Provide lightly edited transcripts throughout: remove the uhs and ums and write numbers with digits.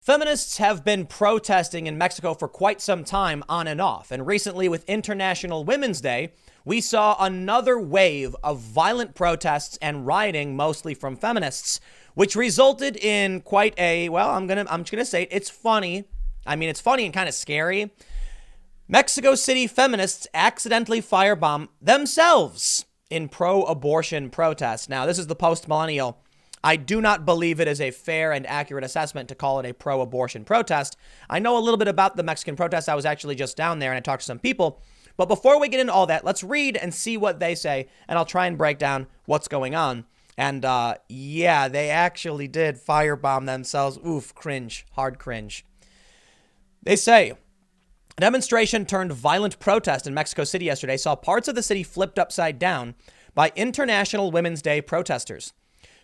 Feminists have been protesting in Mexico for quite some time on and off. And recently with International Women's Day, we saw another wave of violent protests and rioting, mostly from feminists, which resulted in quite a, well, I'm just gonna say it's funny. I mean, it's funny and kind of scary. Mexico City feminists accidentally firebomb themselves in pro-abortion protests. Now, this is the post-millennial. I do not believe it is a fair and accurate assessment to call it a pro-abortion protest. I know a little bit about the Mexican protests. I was actually just down there and I talked to some people. But before we get into all that, let's read and see what they say, and I'll try and break down what's going on. And yeah, they actually did firebomb themselves. Oof, cringe, hard cringe. They say, a demonstration turned violent protest in Mexico City yesterday saw parts of the city flipped upside down by International Women's Day protesters.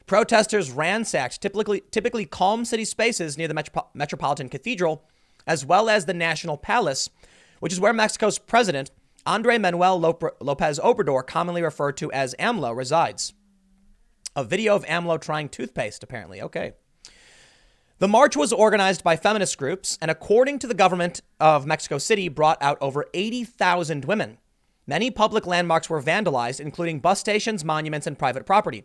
Protesters ransacked typically calm city spaces near the Metropolitan Cathedral, as well as the National Palace, which is where Mexico's president, Andrés Manuel López Obrador, commonly referred to as AMLO, resides. A video of AMLO trying toothpaste, apparently. Okay. The march was organized by feminist groups, and according to the government of Mexico City, brought out over 80,000 women. Many public landmarks were vandalized, including bus stations, monuments, and private property.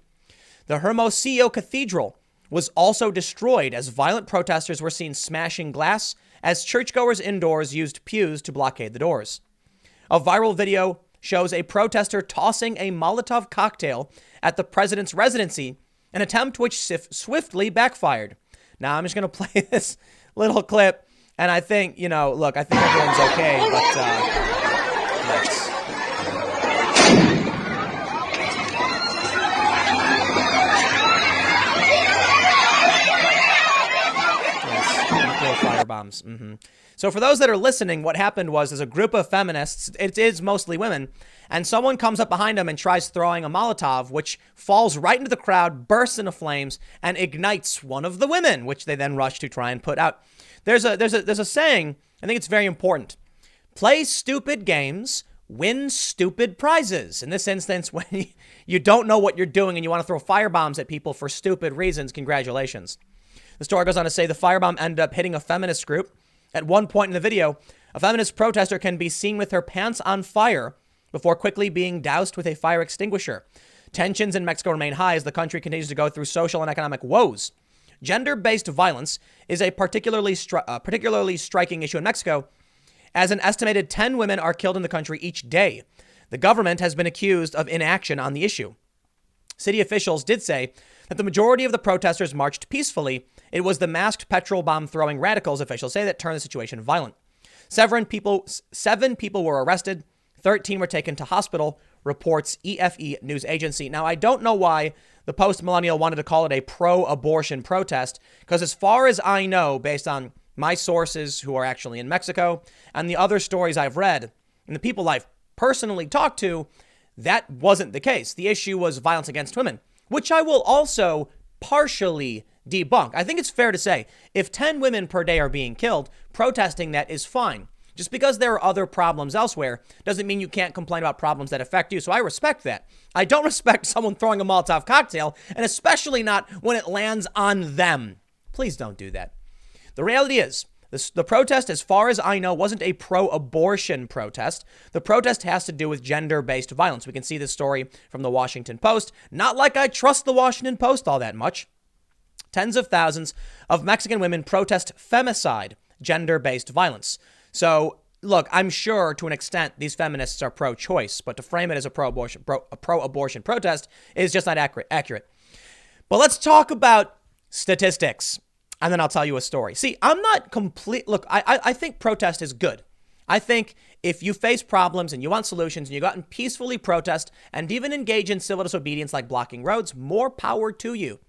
The Hermosillo Cathedral was also destroyed as violent protesters were seen smashing glass as churchgoers indoors used pews to blockade the doors. A viral video shows a protester tossing a Molotov cocktail at the president's residency, an attempt which swiftly backfired. Now, I'm just going to play this little clip, and I think, look, I think everyone's okay, but let's... Firebombs. So for those that are listening, what happened was there's a group of feminists, it is mostly women, and someone comes up behind them and tries throwing a Molotov, which falls right into the crowd, bursts into flames, and ignites one of the women, which they then rush to try and put out. There's a saying, I think it's very important. Play stupid games, win stupid prizes. In this instance, when you don't know what you're doing and you want to throw firebombs at people for stupid reasons, congratulations. The story goes on to say the firebomb ended up hitting a feminist group. At one point in the video, a feminist protester can be seen with her pants on fire before quickly being doused with a fire extinguisher. Tensions in Mexico remain high as the country continues to go through social and economic woes. Gender-based violence is a particularly striking issue in Mexico, as an estimated 10 women are killed in the country each day. The government has been accused of inaction on the issue. City officials did say that the majority of the protesters marched peacefully. It was the masked petrol bomb throwing radicals, officials say, that turned the situation violent. 7 people were arrested. 13 were taken to hospital, reports EFE news agency. Now, I don't know why the post-millennial wanted to call it a pro-abortion protest, because as far as I know, based on my sources who are actually in Mexico and the other stories I've read and the people I've personally talked to, that wasn't the case. The issue was violence against women, which I will also partially debunk. I think it's fair to say if 10 women per day are being killed, protesting that is fine. Just because there are other problems elsewhere doesn't mean you can't complain about problems that affect you. So I respect that. I don't respect someone throwing a Molotov cocktail, and especially not when it lands on them. Please don't do that. The reality is, the protest, as far as I know, wasn't a pro-abortion protest. The protest has to do with gender-based violence. We can see this story from the Washington Post. Not like I trust the Washington Post all that much. Tens of thousands of Mexican women protest femicide, gender-based violence. So, look, I'm sure to an extent these feminists are pro-choice, but to frame it as a pro-abortion protest is just not accurate. But let's talk about statistics, and then I'll tell you a story. See, I'm not look, I think protest is good. I think if you face problems and you want solutions and you go out and peacefully protest and even engage in civil disobedience like blocking roads, more power to you.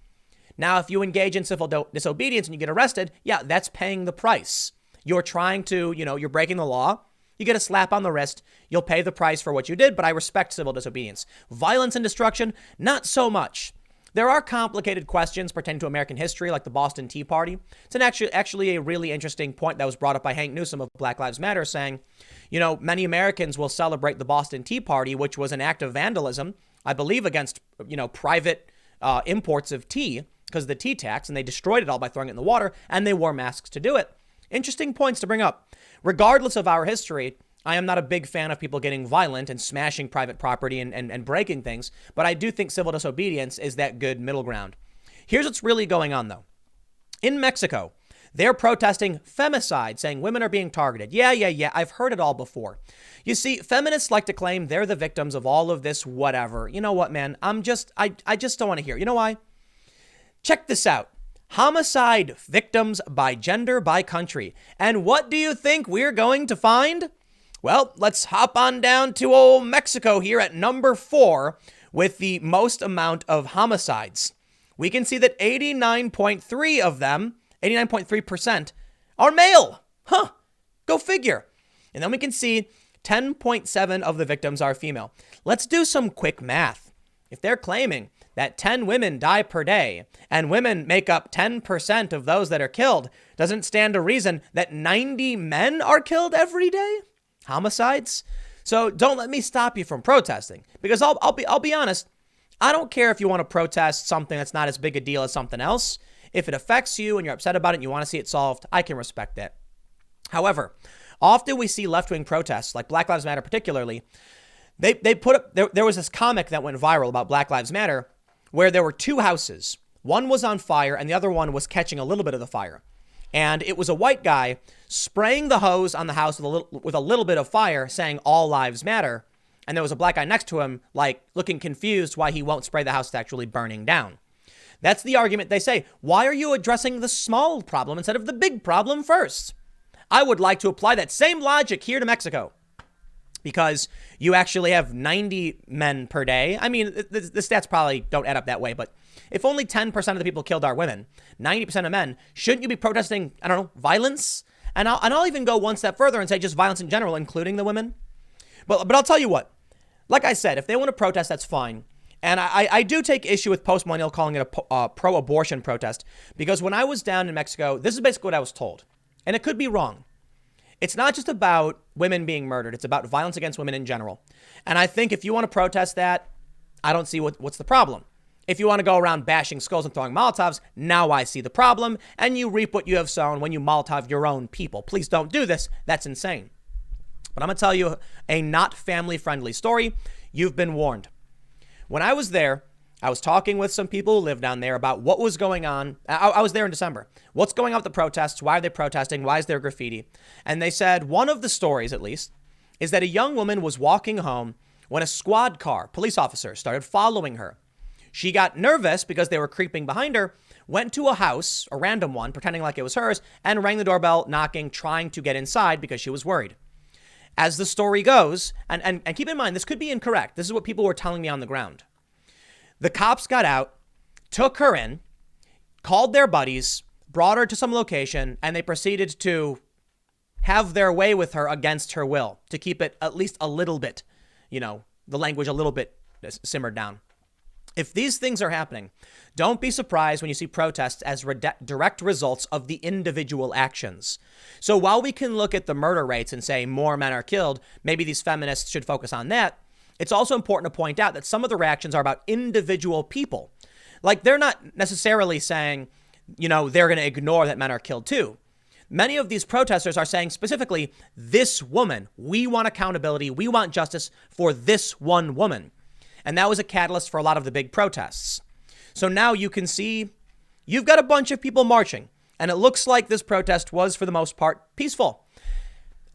Now, if you engage in civil disobedience and you get arrested, yeah, that's paying the price. You're trying to, you're breaking the law. You get a slap on the wrist. You'll pay the price for what you did, but I respect civil disobedience. Violence and destruction, not so much. There are complicated questions pertaining to American history, like the Boston Tea Party. It's actually a really interesting point that was brought up by Hank Newsom of Black Lives Matter, saying, many Americans will celebrate the Boston Tea Party, which was an act of vandalism, I believe, against, private imports of tea, because of the tea tax, and they destroyed it all by throwing it in the water, and they wore masks to do it. Interesting points to bring up. Regardless of our history, I am not a big fan of people getting violent and smashing private property and breaking things, but I do think civil disobedience is that good middle ground. Here's what's really going on, though. In Mexico, they're protesting femicide, saying women are being targeted. Yeah. I've heard it all before. You see, feminists like to claim they're the victims of all of this whatever. You know what, man? I just don't want to hear it. You know why? Check this out. Homicide victims by gender, by country. And what do you think we're going to find? Well, let's hop on down to old Mexico here at number 4 with the most amount of homicides. We can see that 89.3 of them, 89.3% are male. Go figure. And then we can see 10.7 of the victims are female. Let's do some quick math. If they're claiming that 10 women die per day and women make up 10% of those that are killed, doesn't stand to reason that 90 men are killed every day? Homicides? So don't let me stop you from protesting, because I'll be honest. I don't care if you want to protest something that's not as big a deal as something else. If it affects you and you're upset about it and you want to see it solved, I can respect that. However, often we see left-wing protests, like Black Lives Matter particularly. They put up, there was this comic that went viral about Black Lives Matter where there were 2 houses. One was on fire and the other one was catching a little bit of the fire. And it was a white guy spraying the hose on the house with a little bit of fire, saying all lives matter. And there was a black guy next to him, like looking confused why he won't spray the house that's actually burning down. That's the argument they say. Why are you addressing the small problem instead of the big problem first? I would like to apply that same logic here to Mexico, because you actually have 90 men per day. I mean, the stats probably don't add up that way, but if only 10% of the people killed are women, 90% of men, shouldn't you be protesting, I don't know, violence? And I'll even go one step further and say just violence in general, including the women. But I'll tell you what, like I said, if they want to protest, that's fine. And I do take issue with Post Millennial calling it a pro-abortion protest, because when I was down in Mexico, this is basically what I was told. And it could be wrong. It's not just about women being murdered. It's about violence against women in general. And I think if you want to protest that, I don't see what's the problem. If you want to go around bashing skulls and throwing Molotovs, now I see the problem. And you reap what you have sown when you Molotov your own people. Please don't do this. That's insane. But I'm going to tell you a not family-friendly story. You've been warned. When I was there, I was talking with some people who live down there about what was going on. I was there in December. What's going on with the protests? Why are they protesting? Why is there graffiti? And they said one of the stories, at least, is that a young woman was walking home when a squad car, police officers, started following her. She got nervous because they were creeping behind her, went to a house, a random one, pretending like it was hers, and rang the doorbell, knocking, trying to get inside because she was worried. As the story goes, and keep in mind, this could be incorrect. This is what people were telling me on the ground. The cops got out, took her in, called their buddies, brought her to some location, and they proceeded to have their way with her against her will, to keep it at least a little bit, the language a little bit simmered down. If these things are happening, don't be surprised when you see protests as direct results of the individual actions. So while we can look at the murder rates and say more men are killed, maybe these feminists should focus on that. It's also important to point out that some of the reactions are about individual people. Like, they're not necessarily saying, they're going to ignore that men are killed too. Many of these protesters are saying specifically, this woman, we want accountability, we want justice for this one woman. And that was a catalyst for a lot of the big protests. So now you can see you've got a bunch of people marching, and it looks like this protest was, for the most part, peaceful.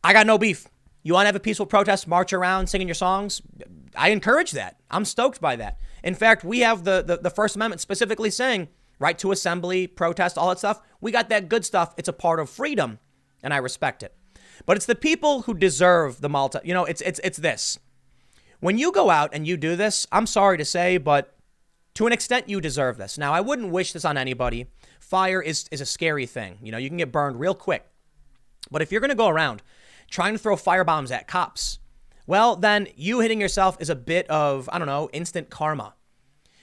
I got no beef. You want to have a peaceful protest, march around, singing your songs? I encourage that. I'm stoked by that. In fact, we have the First Amendment specifically saying right to assembly, protest, all that stuff. We got that good stuff. It's a part of freedom, and I respect it. But it's the people who deserve the Malta. It's this. When you go out and you do this, I'm sorry to say, but to an extent, you deserve this. Now, I wouldn't wish this on anybody. Fire is a scary thing. You can get burned real quick. But if you're going to go around trying to throw firebombs at cops, well, then you hitting yourself is a bit of, instant karma.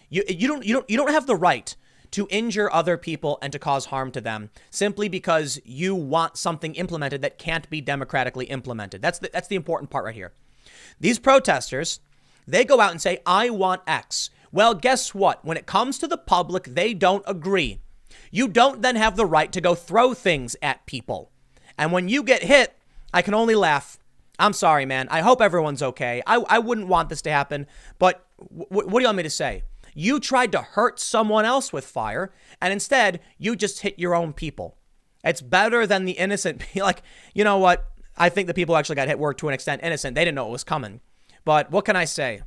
You don't have the right to injure other people and to cause harm to them simply because you want something implemented that can't be democratically implemented. That's the important part right here. These protesters, they go out and say, I want X. Well, guess what? When it comes to the public, they don't agree. You don't then have the right to go throw things at people. And when you get hit, I can only laugh. I'm sorry, man. I hope everyone's okay. I wouldn't want this to happen, but what do you want me to say? You tried to hurt someone else with fire, and instead, you just hit your own people. It's better than the innocent. Like, you know what? I think the people who actually got hit were, to an extent, innocent. They didn't know it was coming. But what can I say?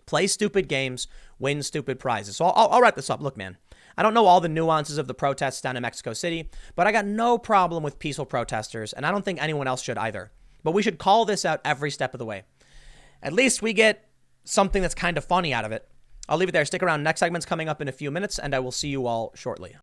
Play stupid games, win stupid prizes. So I'll wrap this up. Look, man, I don't know all the nuances of the protests down in Mexico City, but I got no problem with peaceful protesters, and I don't think anyone else should either. But we should call this out every step of the way. At least we get something that's kind of funny out of it. I'll leave it there. Stick around. Next segment's coming up in a few minutes, and I will see you all shortly.